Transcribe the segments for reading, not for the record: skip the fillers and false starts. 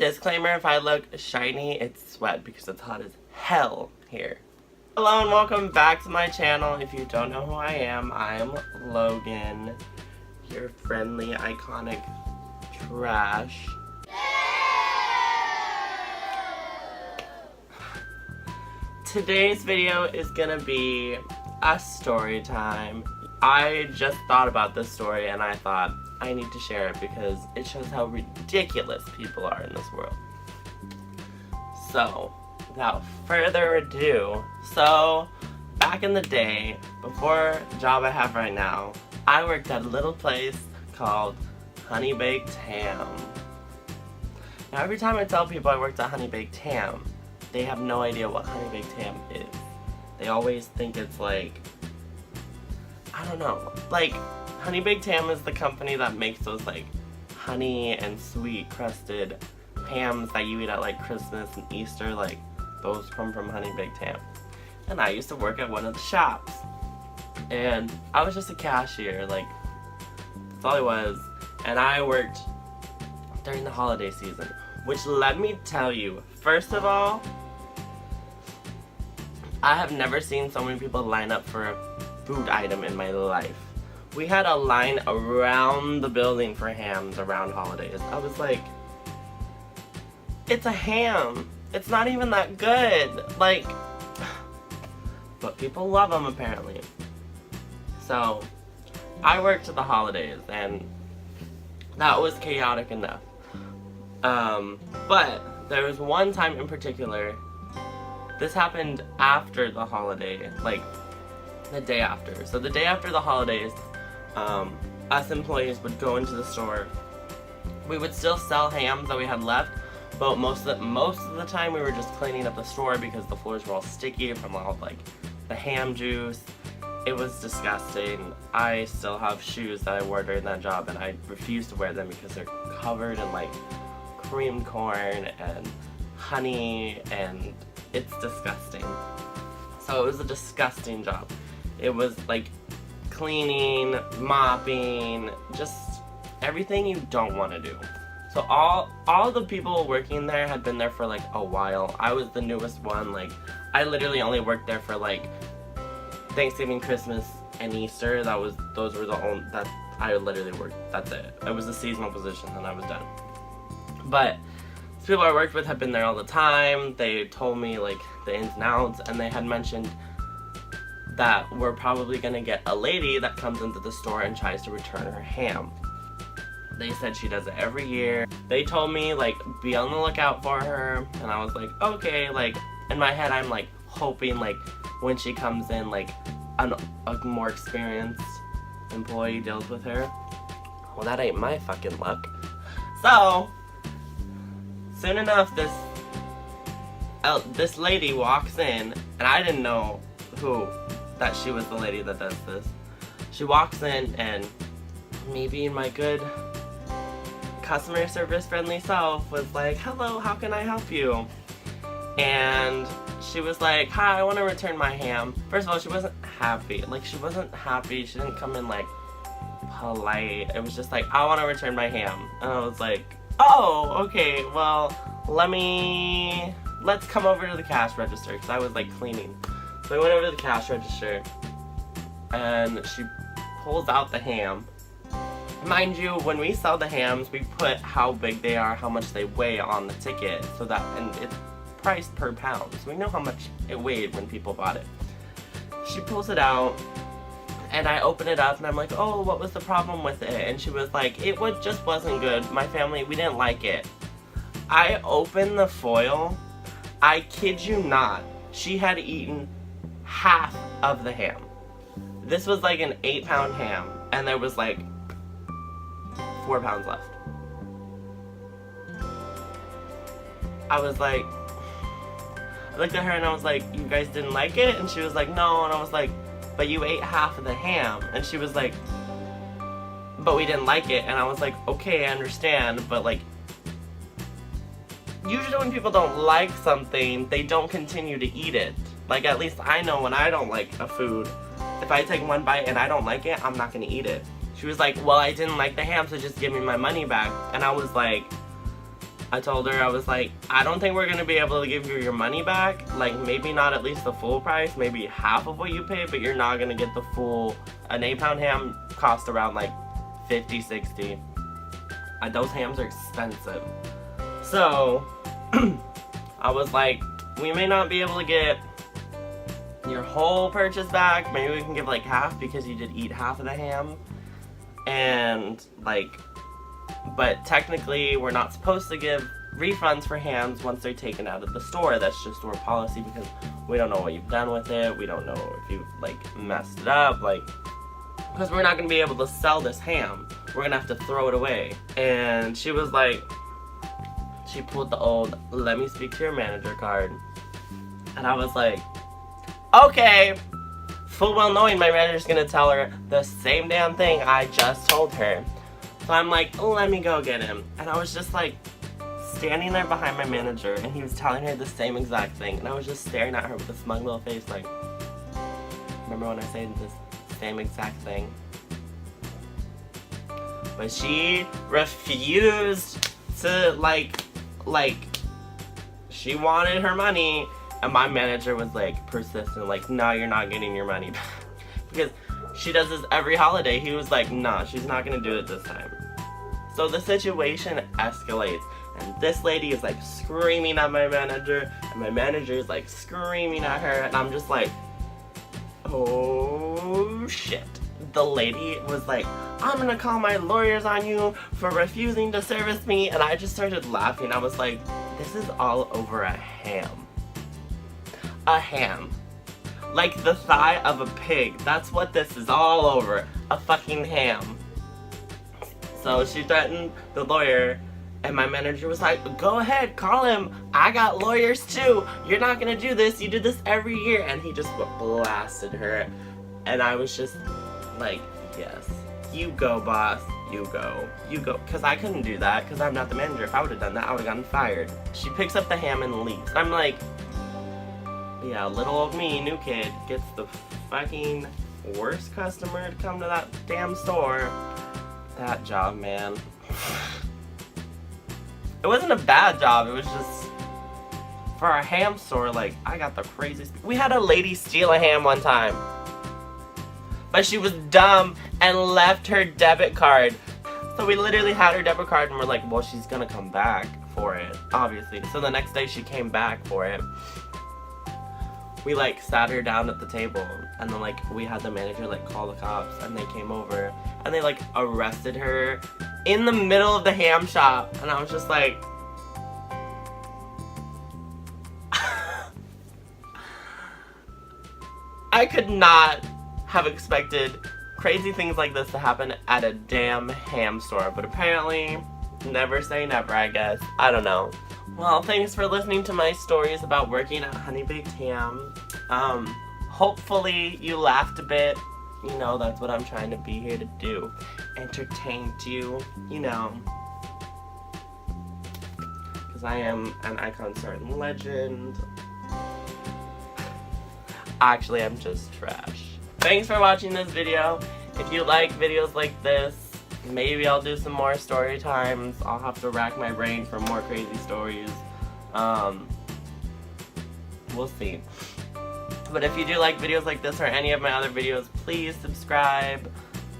Disclaimer, if I look shiny, it's sweat because it's hot as hell here. Hello and welcome back to my channel. If you don't know who I am, I'm Logan, your friendly, iconic trash. Today's video is gonna be a story time. I just thought about this story and I thought I need to share it because it shows how ridiculous people are in this world. So, without further ado, back in the day, before the job I have right now, I worked at a little place called Honey Baked Ham. Now every time I tell people I worked at Honey Baked Ham, they have no idea what Honey Baked Ham is. They always think it's like, I don't know, like Honey Baked Ham is the company that makes those like honey and sweet crusted hams that you eat at like Christmas and Easter, like those come from Honey Baked Ham. And I used to work at one of the shops. And I was just a cashier, like that's all I was. And I worked during the holiday season, which let me tell you, first of all, I have never seen so many people line up for a food item in my life. We had a line around the building for hams around holidays. I was like, it's a ham. It's not even that good. Like, but people love them apparently. So, I worked at the holidays and that was chaotic enough. But there was one time in particular, this happened after the holiday, like the day after. So the day after the holidays, us employees would go into the store. We would still sell hams that we had left, but most of the time we were just cleaning up the store because the floors were all sticky from all like the ham juice. It was disgusting. I still have shoes that I wore during that job and I refuse to wear them because they're covered in like creamed corn and honey and it's disgusting. So it was a disgusting job. It was like cleaning, mopping, just everything you don't want to do. So all the people working there had been there for like a while. I was the newest one. Like I literally only worked there for like Thanksgiving, Christmas, and Easter. Those were the only that I literally worked. That's it. It was a seasonal position and I was done. But the people I worked with had been there all the time. They told me like the ins and outs, and they had mentioned that we're probably gonna get a lady that comes into the store and tries to return her ham. They said she does it every year. They told me like be on the lookout for her, and I was like okay. Like in my head I'm like hoping like when she comes in like a more experienced employee deals with her. Well, that ain't my fucking luck. So soon enough this lady walks in, and I didn't know that she was the lady that does this. She walks in, and me being my good customer service friendly self was like, hello, how can I help you? And she was like, hi, I want to return my ham. First of all, she wasn't happy. Like, she wasn't happy. She didn't come in like polite. It was just like, I want to return my ham. And I was like, oh, okay, well, let's come over to the cash register, because I was like cleaning. So I went over to the cash register, and she pulls out the ham. Mind you, when we sell the hams, we put how big they are, how much they weigh on the ticket, and it's priced per pound, so we know how much it weighed when people bought it. She pulls it out, and I open it up, and I'm like, oh, what was the problem with it? And she was like, just wasn't good. My family, we didn't like it. I opened the foil. I kid you not. She had eaten half of the ham. This was like an 8-pound ham, and there was like 4 pounds left. I was like, I looked at her and I was like, you guys didn't like it? And she was like, no. And I was like, but you ate half of the ham. And she was like, but we didn't like it. And I was like, okay, I understand, but like, usually when people don't like something, they don't continue to eat it. Like, at least I know when I don't like a food, if I take one bite and I don't like it, I'm not gonna eat it. She was like, well, I didn't like the ham, so just give me my money back. And I was like, I told her, I was like, I don't think we're going to be able to give you your money back. Like, maybe not at least the full price, maybe half of what you paid, but you're not going to get the full. An 8-pound ham cost around like 50, 60. And those hams are expensive. So, I was like, we may not be able to get your whole purchase back. Maybe we can give like half because you did eat half of the ham. And like, but technically we're not supposed to give refunds for hams once they're taken out of the store. That's just store policy because we don't know what you've done with it. We don't know if you've like messed it up, like, because we're not going to be able to sell this ham. We're going to have to throw it away. And she was like, she pulled the old, let me speak to your manager card. And I was like, okay. Full well knowing my manager's going to tell her the same damn thing I just told her. So I'm like, let me go get him. And I was just like, standing there behind my manager, and he was telling her the same exact thing. And I was just staring at her with a smug little face like, remember when I said this same exact thing? But she refused to, like, she wanted her money, and my manager was, like, persistent, like, no, you're not getting your money back. Because she does this every holiday. He was like, nah, she's not gonna do it this time. So the situation escalates, and this lady is, like, screaming at my manager, and my manager is, like, screaming at her, and I'm just like, oh, shit. The lady was like, I'm gonna call my lawyers on you for refusing to service me, and I just started laughing. I was like, this is all over a ham. A ham. Like the thigh of a pig. That's what this is all over. A fucking ham. So she threatened the lawyer, and my manager was like, go ahead, call him. I got lawyers too. You're not gonna do this. You do this every year. And he just blasted her. And I was just like, yes. You go, boss. You go. You go. Because I couldn't do that because I'm not the manager. If I would have done that, I would have gotten fired. She picks up the ham and leaves. I'm like, yeah, little old me, new kid, gets the fucking worst customer to come to that damn store. That job, man. It wasn't a bad job, it was just, for a ham store, like, I got the craziest. We had a lady steal a ham one time. But she was dumb and left her debit card. So we literally had her debit card and we're like, well, she's gonna come back for it, obviously. So the next day she came back for it. We like sat her down at the table, and then like we had the manager like call the cops, and they came over and they like arrested her in the middle of the ham shop, and I was just like, I could not have expected crazy things like this to happen at a damn ham store, but apparently never say never, I guess. I don't know. Well, thanks for listening to my stories about working at Honey Baked Ham. Hopefully you laughed a bit. You know, that's what I'm trying to be here to do. Entertain you, you know. Because I am an icon star and legend. Actually, I'm just trash. Thanks for watching this video. If you like videos like this, maybe I'll do some more story times. I'll have to rack my brain for more crazy stories. We'll see. But if you do like videos like this or any of my other videos, please subscribe.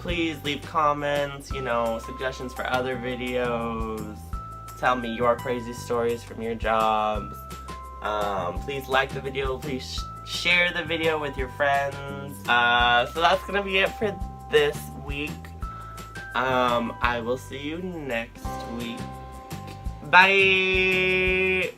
Please leave comments, you know, suggestions for other videos. Tell me your crazy stories from your jobs. Please like the video. Please share the video with your friends. So that's gonna be it for this week. I will see you next week. Bye!